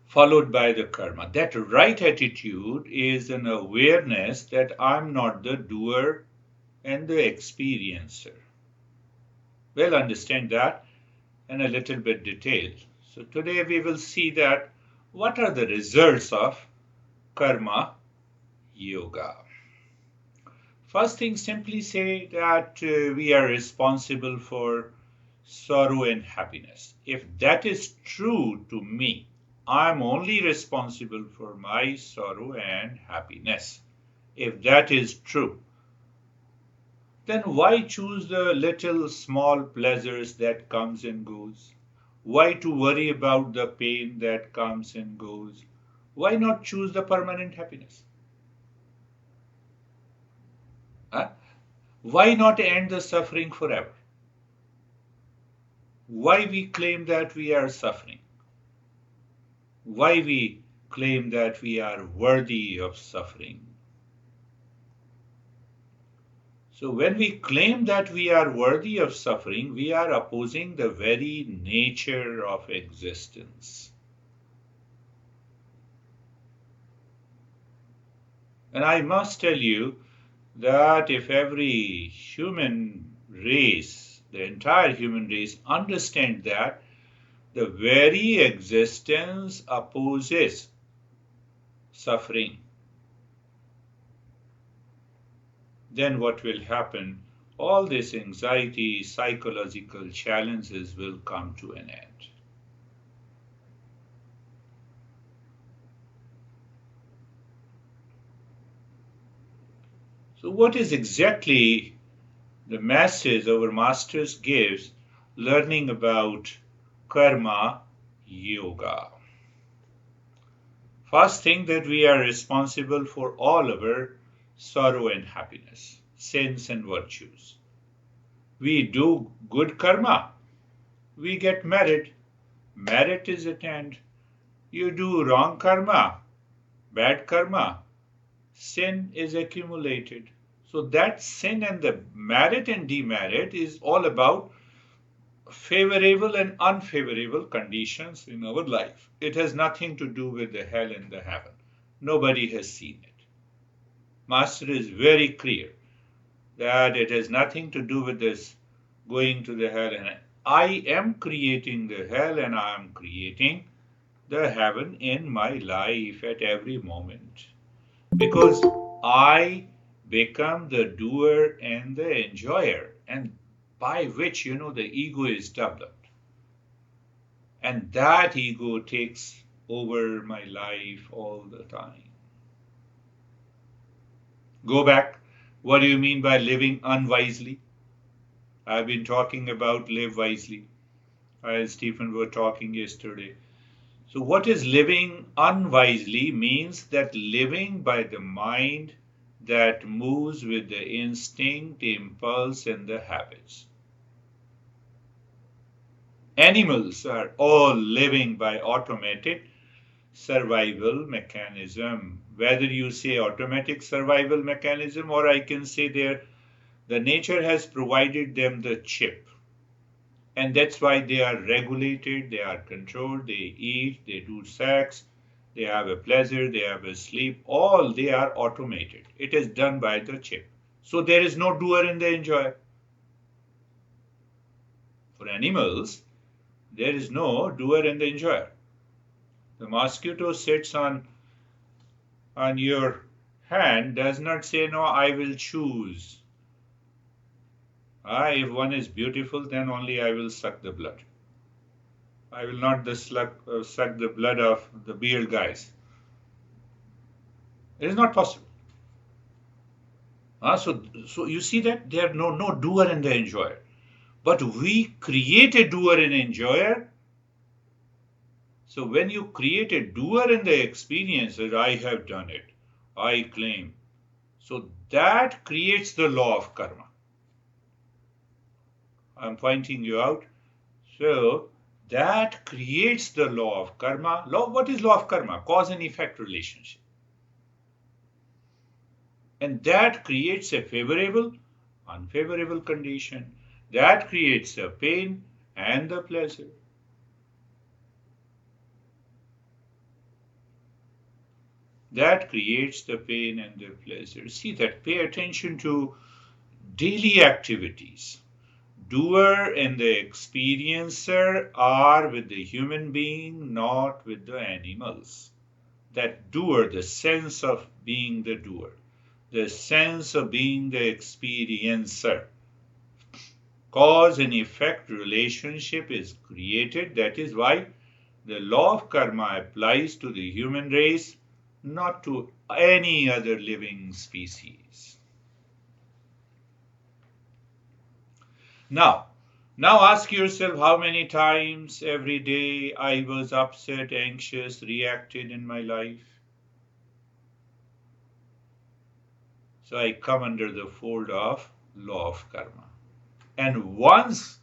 followed by the karma. That right attitude is an awareness that I'm not the doer and the experiencer. We'll understand that in a little bit detail. So today we will see that what are the results of karma yoga. First thing, simply say that we are responsible for sorrow and happiness. If that is true to me, I'm only responsible for my sorrow and happiness. If that is true, then why choose the little small pleasures that comes and goes? Why to worry about the pain that comes and goes? Why not choose the permanent happiness? Huh? Why not end the suffering forever? Why we claim that we are suffering? Why we claim that we are worthy of suffering? So when we claim that we are worthy of suffering, we are opposing the very nature of existence. And I must tell you that if every human race, the entire human race, understand that the very existence opposes suffering, then what will happen? All this anxiety, psychological challenges will come to an end. So what is exactly the message our masters gives learning about karma yoga? First thing, that we are responsible for all our sorrow and happiness, sins and virtues. We do good karma, we get merit. Merit is attained. You do wrong karma, bad karma, sin is accumulated. So that sin and the merit and demerit is all about favorable and unfavorable conditions in our life. It has nothing to do with the hell and the heaven. Nobody has seen it. Master is very clear that it has nothing to do with this going to the hell, and I am creating the hell and I am creating the heaven in my life at every moment, because I become the doer and the enjoyer, and by which the ego is developed, and that ego takes over my life all the time. Go back. What do you mean by living unwisely? I've been talking about live wisely. I and Stephen were talking yesterday. So, what is living unwisely means that living by the mind that moves with the instinct, impulse, and the habits. Animals are all living by automatic survival mechanism. Whether you say automatic survival mechanism, or I can say the nature has provided them the chip. And that's why they are regulated, they are controlled, they eat, they do sex, they have a pleasure, they have a sleep, all they are automated. It is done by the chip. So there is no doer and the enjoyer. For animals, there is no doer and the enjoyer. The mosquito sits on your hand, does not say, no, I will choose. If one is beautiful, then only I will suck the blood. I will not suck the blood of the beard guys. It is not possible. So you see that there are no doer and the enjoyer. But we create a doer and enjoyer. So when you create a doer and the experiencer, I have done it, I claim. So that creates the law of karma. I'm pointing you out. So that creates the law of karma. What is law of karma? Cause and effect relationship. And that creates a favorable, unfavorable condition. That creates a pain and the pleasure. That creates the pain and the pleasure. See that, pay attention to daily activities. Doer and the experiencer are with the human being, not with the animals. That doer, the sense of being the doer, the sense of being the experiencer. Cause and effect relationship is created. That is why the law of karma applies to the human race, not to any other living species. Now ask yourself how many times every day I was upset, anxious, reacted in my life. So I come under the fold of law of karma. And once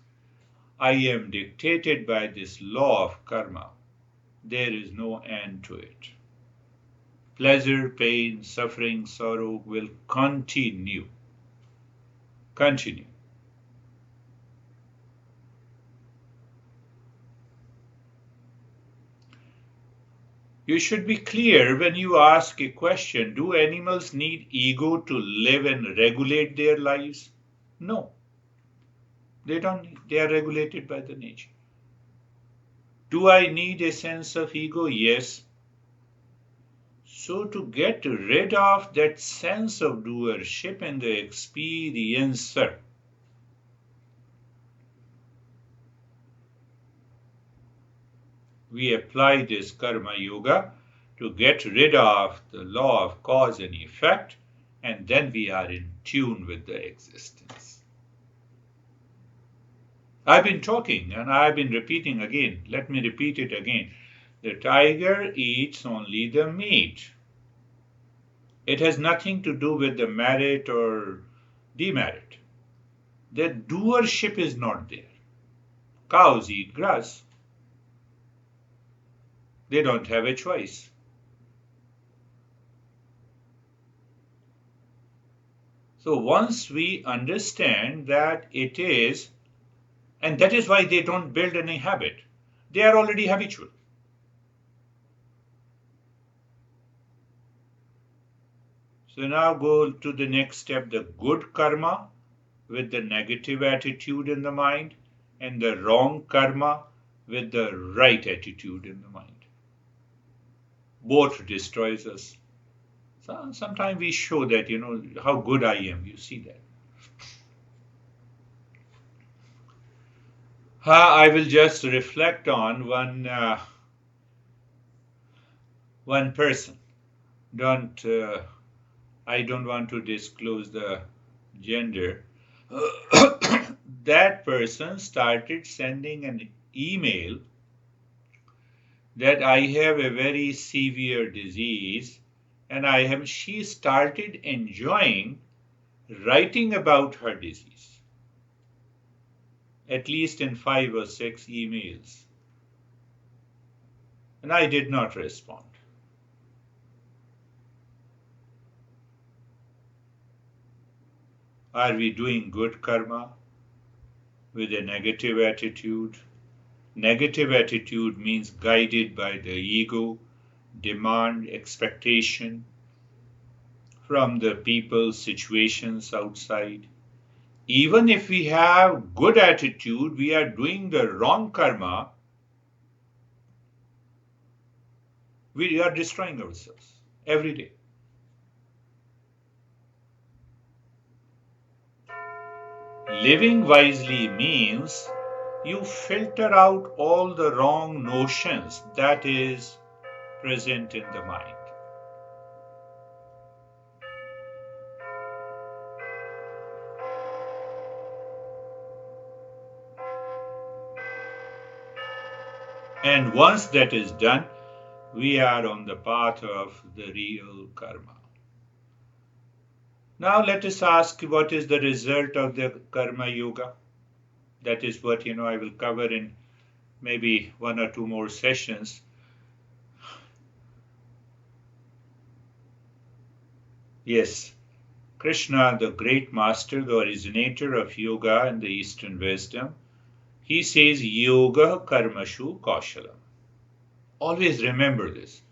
I am dictated by this law of karma, there is no end to it. Pleasure, pain, suffering, sorrow will continue. Continue. You should be clear when you ask a question, do animals need ego to live and regulate their lives? No, they don't need. They are regulated by the nature. Do I need a sense of ego? Yes. So to get rid of that sense of doership and the experiencer, we apply this karma yoga to get rid of the law of cause and effect, and then we are in tune with the existence. I've been talking and I've been repeating again. Let me repeat it again. The tiger eats only the meat. It has nothing to do with the merit or demerit. The doership is not there. Cows eat grass. They don't have a choice. So once we understand that it is, and that is why they don't build any habit, they are already habitual. So now go to the next step, the good karma with the negative attitude in the mind, and the wrong karma with the right attitude in the mind. Both destroys us. So sometimes we show that, how good I am. You see that. I will just reflect on one person. I don't want to disclose the gender. That person started sending an email that I have a very severe disease, and she started enjoying writing about her disease, at least in 5 or 6 emails. And I did not respond. Are we doing good karma with a negative attitude? Negative attitude means guided by the ego, demand, expectation from the people, situations outside. Even if we have good attitude, we are doing the wrong karma, we are destroying ourselves every day. Living wisely means you filter out all the wrong notions that is present in the mind. And once that is done, we are on the path of the real karma. Now let us ask, what is the result of the karma yoga? That is what I will cover in maybe 1 or 2 more sessions. Yes, Krishna, the great master, the originator of yoga and the Eastern wisdom, he says, yoga karmashu kaushalam. Always remember this.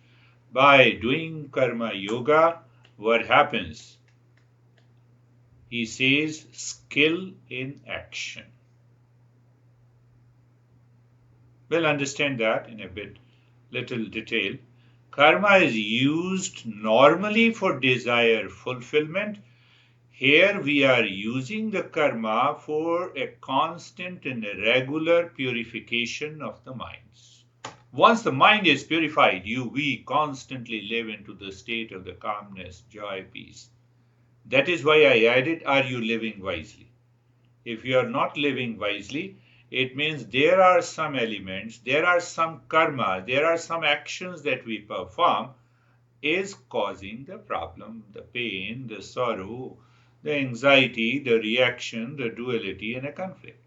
By doing karma yoga, what happens? He says skill in action. We'll understand that in a little detail. Karma is used normally for desire fulfillment. Here we are using the karma for a constant and a regular purification of the minds. Once the mind is purified, we constantly live into the state of the calmness, joy, peace. That is why I added, are you living wisely? If you are not living wisely, it means there are some elements, there are some karma, there are some actions that we perform is causing the problem, the pain, the sorrow, the anxiety, the reaction, the duality, and a conflict.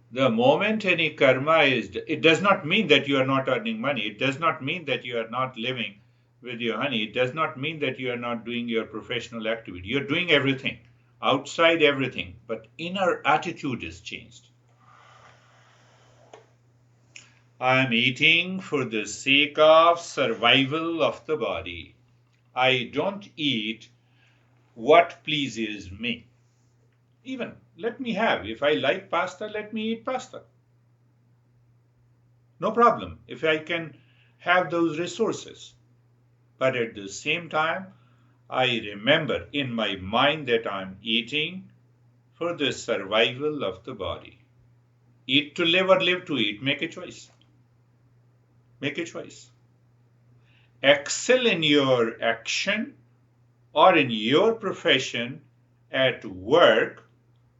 The moment any karma is, it does not mean that you are not earning money. It does not mean that you are not living with your honey. It does not mean that you are not doing your professional activity. You're doing everything, outside everything, but inner attitude is changed. I am eating for the sake of survival of the body. I don't eat what pleases me. Even let me have, if I like pasta, let me eat pasta. No problem if I can have those resources. But at the same time, I remember in my mind that I'm eating for the survival of the body. Eat to live or live to eat. Make a choice. Make a choice. Excel in your action or in your profession, at work,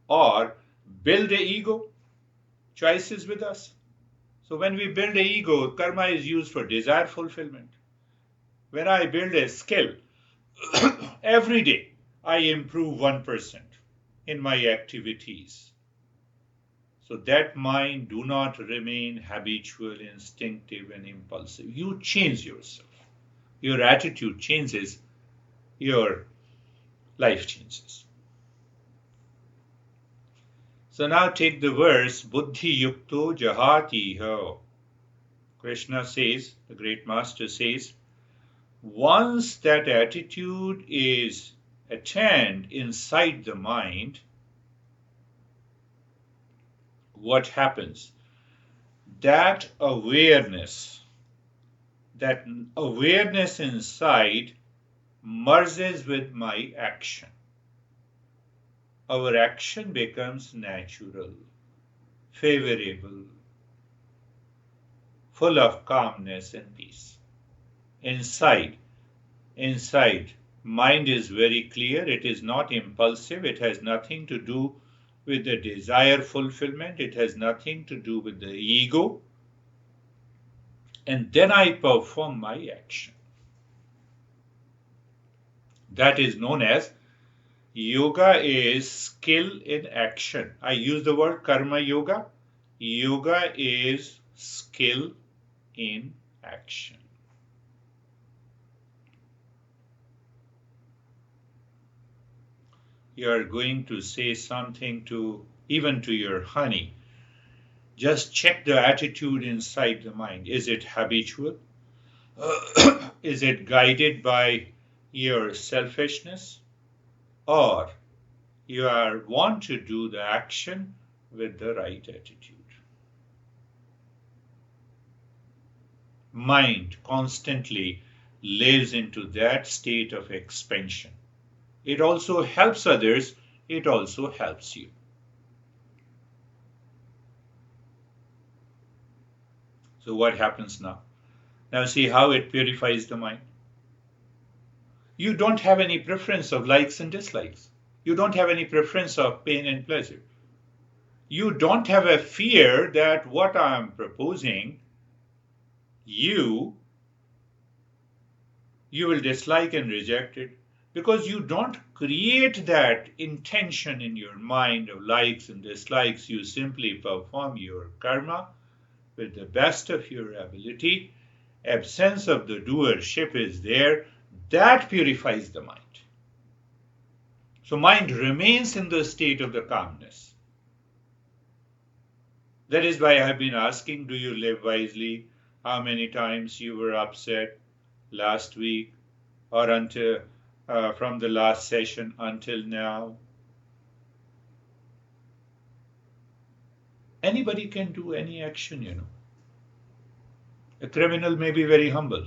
or build a ego. Choice is with us. So when we build a ego, karma is used for desire fulfillment. When I build a skill, every day I improve 1% in my activities. So that mind do not remain habitual, instinctive, and impulsive. You change yourself. Your attitude changes, your life changes. So now take the verse, Buddhi yukto jahati ho. Krishna says, the great master says, once that attitude is attained inside the mind, what happens? That awareness inside merges with my action. Our action becomes natural, favorable, full of calmness and peace. Inside, mind is very clear. It is not impulsive. It has nothing to do with the desire fulfillment. It has nothing to do with the ego. And then I perform my action. That is known as yoga is skill in action. I use the word karma yoga. Yoga is skill in action. You are going to say something even to your honey. Just check the attitude inside the mind. Is it habitual? Is it guided by your selfishness? Or you want to do the action with the right attitude? Mind constantly lives into that state of expansion. It also helps others. It also helps you. So what happens now? Now see how it purifies the mind. You don't have any preference of likes and dislikes. You don't have any preference of pain and pleasure. You don't have a fear that what I'm proposing, you will dislike and reject it, because you don't create that intention in your mind of likes and dislikes. You simply perform your karma with the best of your ability. Absence of the doership is there. That purifies the mind. So mind remains in the state of the calmness. That is why I have been asking, do you live wisely? how many times you were upset last week or until from the last session until now. Anybody can do any action. A criminal may be very humble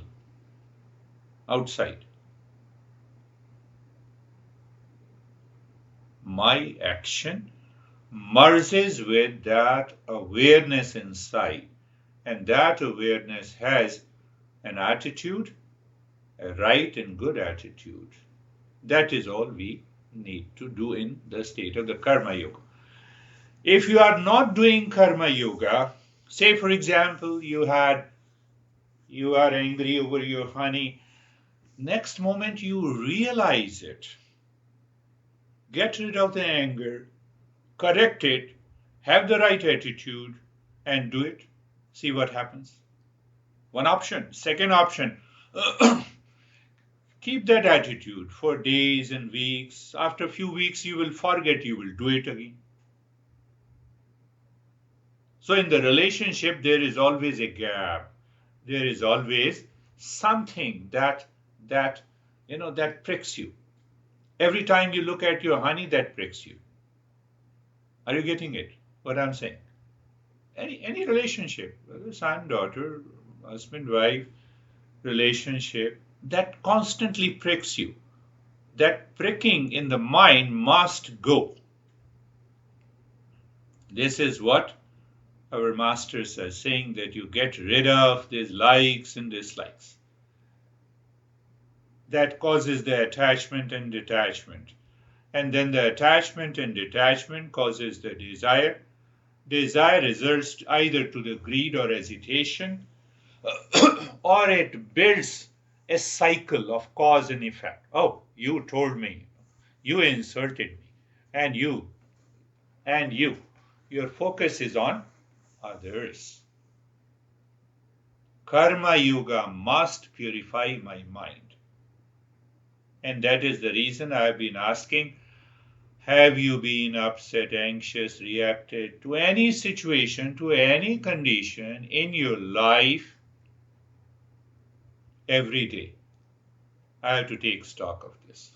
outside. My action merges with that awareness inside, and that awareness has an attitude, a right and good attitude. That is all we need to do in the state of the karma yoga. If you are not doing karma yoga, say for example you are angry over your honey, next moment you realize it, get rid of the anger, correct it, have the right attitude, and do it. See what happens. One option. Second option, keep that attitude for days and weeks. After a few weeks, you will forget, you will do it again. So in the relationship, there is always a gap. There is always something that pricks you. Every time you look at your honey, that pricks you. Are you getting it? What I'm saying? Any relationship, whether son, daughter, husband, wife, relationship, that constantly pricks you. That pricking in the mind must go. This is what our masters are saying, that you get rid of these likes and dislikes. That causes the attachment and detachment. And then the attachment and detachment causes the desire. Desire results either to the greed or hesitation, or it builds a cycle of cause and effect. Oh, you told me, you insulted me, and you. Your focus is on others. Karma yoga must purify my mind. And that is the reason I have been asking, have you been upset, anxious, reacted to any situation, to any condition in your life every day? I have to take stock of this.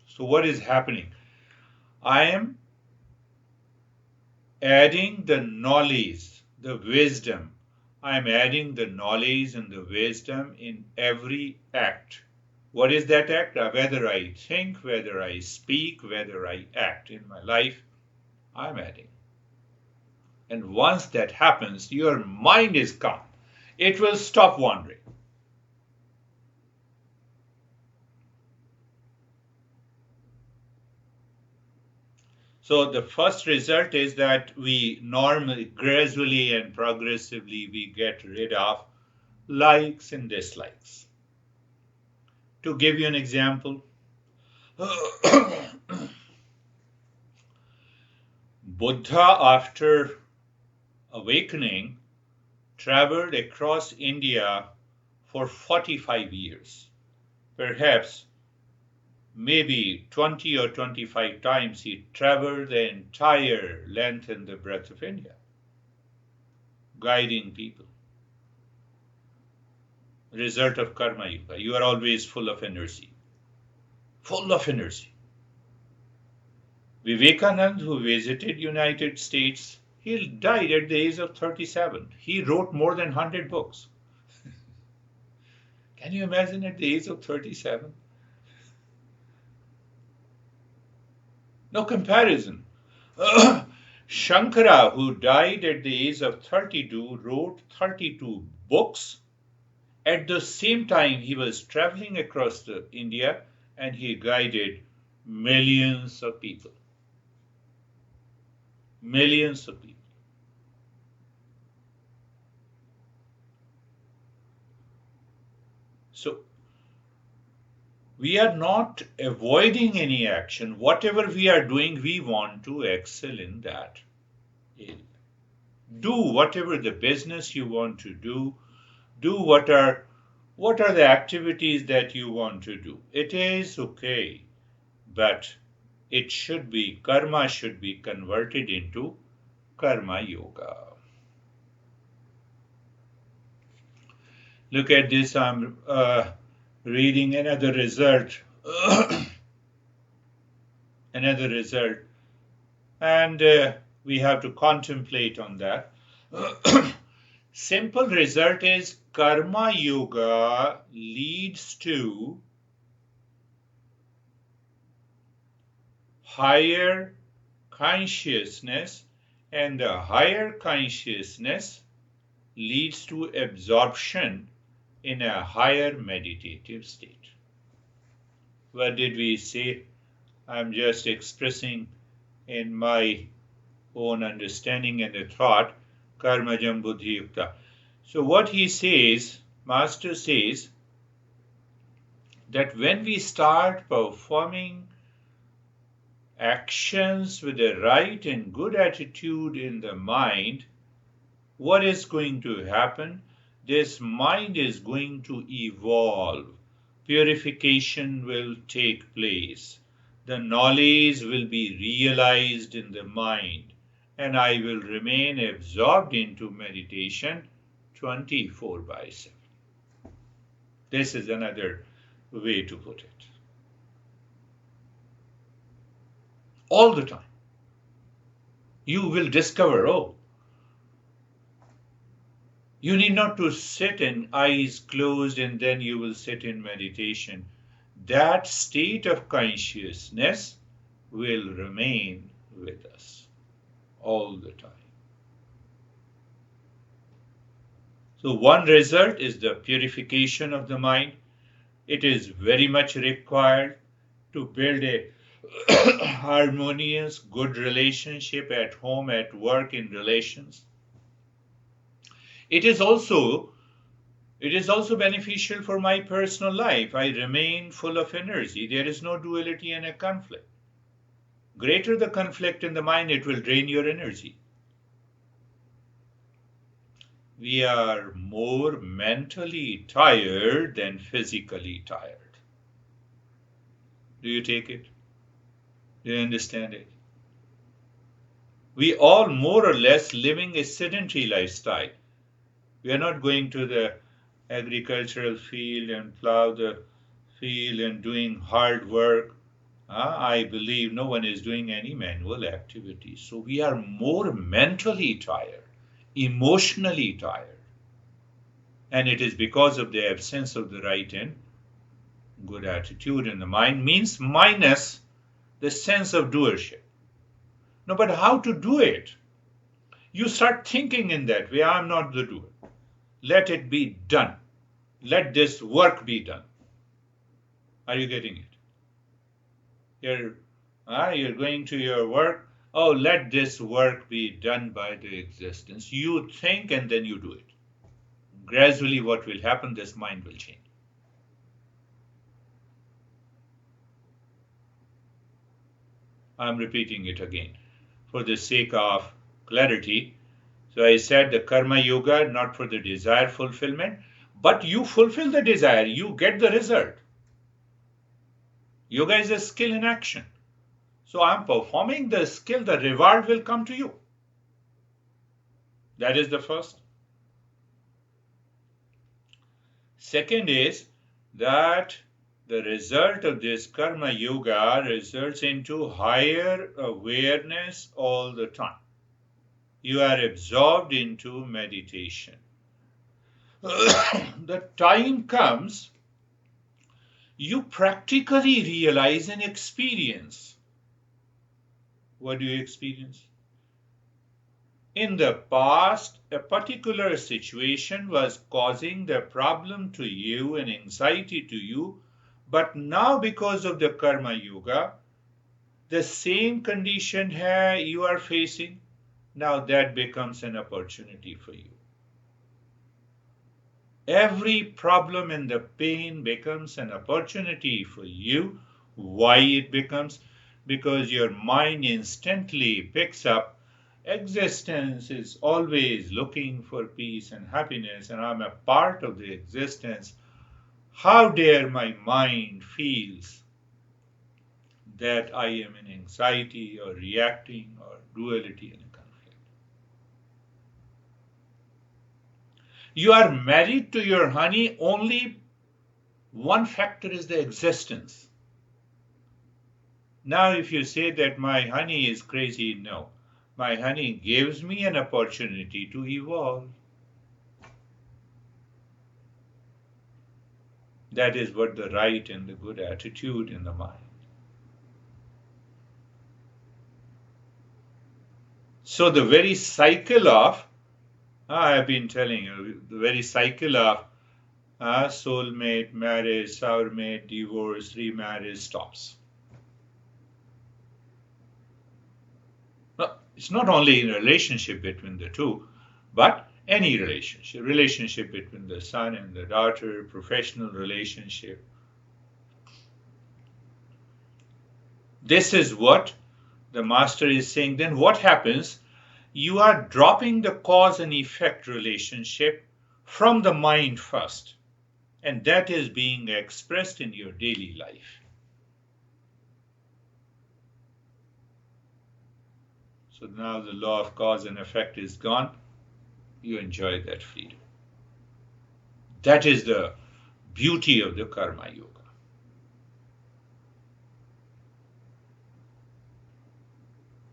So what is happening? I am adding the knowledge, the wisdom. I am adding the knowledge and the wisdom in every act. What is that act? Whether I think, whether I speak, whether I act in my life, I'm adding. And once that happens, your mind is calm. It will stop wandering. So the first result is that we normally, gradually and progressively, we get rid of likes and dislikes. To give you an example, Buddha, after awakening, traveled across India for 45 years. Perhaps, maybe 20 or 25 times he traveled the entire length and the breadth of India, guiding people. Result of karma yoga. You are always full of energy. Full of energy. Vivekananda, who visited United States, he died at the age of 37. He wrote more than 100 books. Can you imagine at the age of 37? No comparison. Shankara, who died at the age of 32, wrote 32 books. At the same time, he was traveling across India and he guided millions of people. Millions of people. So, we are not avoiding any action. Whatever we are doing, we want to excel in that. Do whatever the business you want to do. Do what are the activities that you want to do. It is okay, but it should be, karma should be converted into karma yoga. Look at this. I'm reading another result. Another result. And we have to contemplate on that. Simple result is karma yoga leads to higher consciousness, and the higher consciousness leads to absorption in a higher meditative state. What did we say? I'm just expressing in my own understanding and the thought, karmajam buddhi yukta. So what he says, Master says, that when we start performing actions with the right and good attitude in the mind, what is going to happen? This mind is going to evolve. Purification will take place. The knowledge will be realized in the mind, and I will remain absorbed into meditation 24/7. This is another way to put it. All the time. You will discover, you need not to sit in eyes closed and then you will sit in meditation. That state of consciousness will remain with us all the time. So one result is the purification of the mind. It is very much required to build a harmonious, good relationship at home, at work, in relations. It is also beneficial for my personal life. I remain full of energy. There is no duality and a conflict. Greater the conflict in the mind, it will drain your energy. We are more mentally tired than physically tired. Do you take it? Do you understand it? We all more or less living a sedentary lifestyle. We are not going to the agricultural field and plow the field and doing hard work. I believe no one is doing any manual activity. So we are more mentally tired, emotionally tired. And it is because of the absence of the right and good attitude in the mind, means minus the sense of doership. No, but how to do it? You start thinking in that way, I'm not the doer. Let it be done. Let this work be done. Are you getting it? You're going to your work. Oh, let this work be done by the existence. You think and then you do it. Gradually what will happen, this mind will change. I'm repeating it again for the sake of clarity. So I said the karma yoga, not for the desire fulfillment, but you fulfill the desire, you get the result. Yoga is a skill in action. So I'm performing the skill, the reward will come to you. That is the first. Second is that the result of this karma yoga results into higher awareness all the time. You are absorbed into meditation. The time comes, you practically realize and experience. What do you experience? In the past, a particular situation was causing the problem to you and anxiety to you, but now because of the karma yoga, the same condition you are facing, now that becomes an opportunity for you. Every problem and the pain becomes an opportunity for you. Why it becomes? Because your mind instantly picks up existence is always looking for peace and happiness, and I'm a part of the existence. How dare my mind feels that I am in anxiety or reacting or duality in a conflict. You are married to your honey, only one factor is the existence. Now, if you say that my honey is crazy, no. My honey gives me an opportunity to evolve. That is what the right and the good attitude in the mind. So the very cycle of, I have been telling you, the very cycle of soulmate, marriage, soulmate, divorce, remarriage stops. Well, it's not only in a relationship between the two, but any relationship between the son and the daughter, professional relationship. This is what the master is saying. Then what happens? You are dropping the cause and effect relationship from the mind first, and that is being expressed in your daily life. So now the law of cause and effect is gone. You enjoy that freedom. That is the beauty of the karma yoga.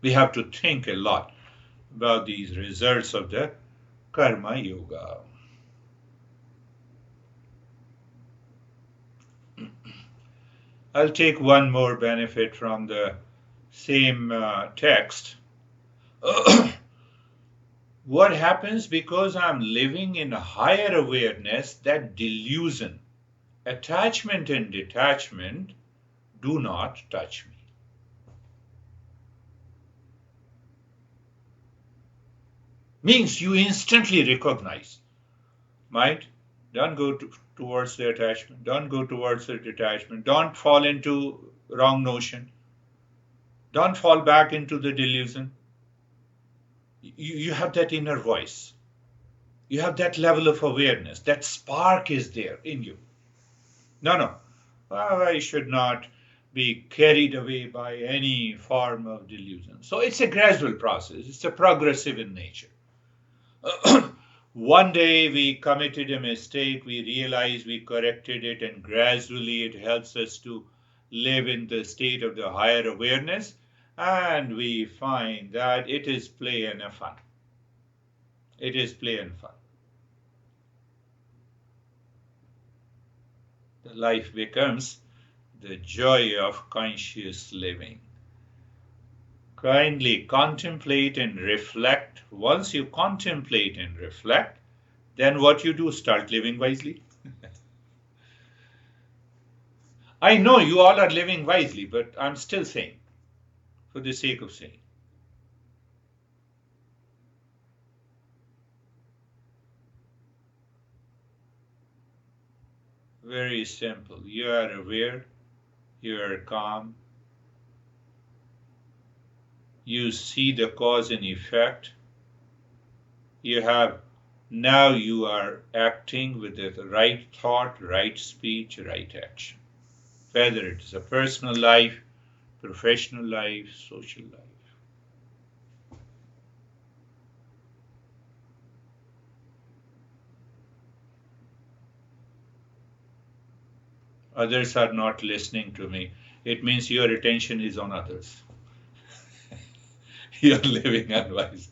We have to think a lot about these results of the karma yoga. I'll take one more benefit from the same text. What happens because I'm living in a higher awareness, that delusion, attachment and detachment do not touch me. Means you instantly recognize, mind, don't go towards the attachment, don't go towards the detachment, don't fall into wrong notion, don't fall back into the delusion. You have that inner voice. You have that level of awareness. That spark is there in you. No. I should not be carried away by any form of delusion. So it's a gradual process. It's a progressive in nature. One day we committed a mistake, we realized we corrected it, and gradually it helps us to live in the state of the higher awareness, and we find that it is play and fun. It is play and fun. The life becomes the joy of conscious living. Kindly contemplate and reflect. Once you contemplate and reflect, then what you do, start living wisely. I know you all are living wisely, but I'm still saying, for the sake of saying. Very simple. You are aware, you are calm, you see the cause and effect. Now you are acting with the right thought, right speech, right action. Whether it is a personal life, professional life, social life. Others are not listening to me. It means your attention is on others. You're living unwisely.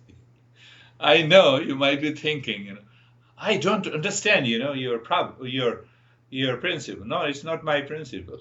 I know you might be thinking, I don't understand, your principle. No, it's not my principle.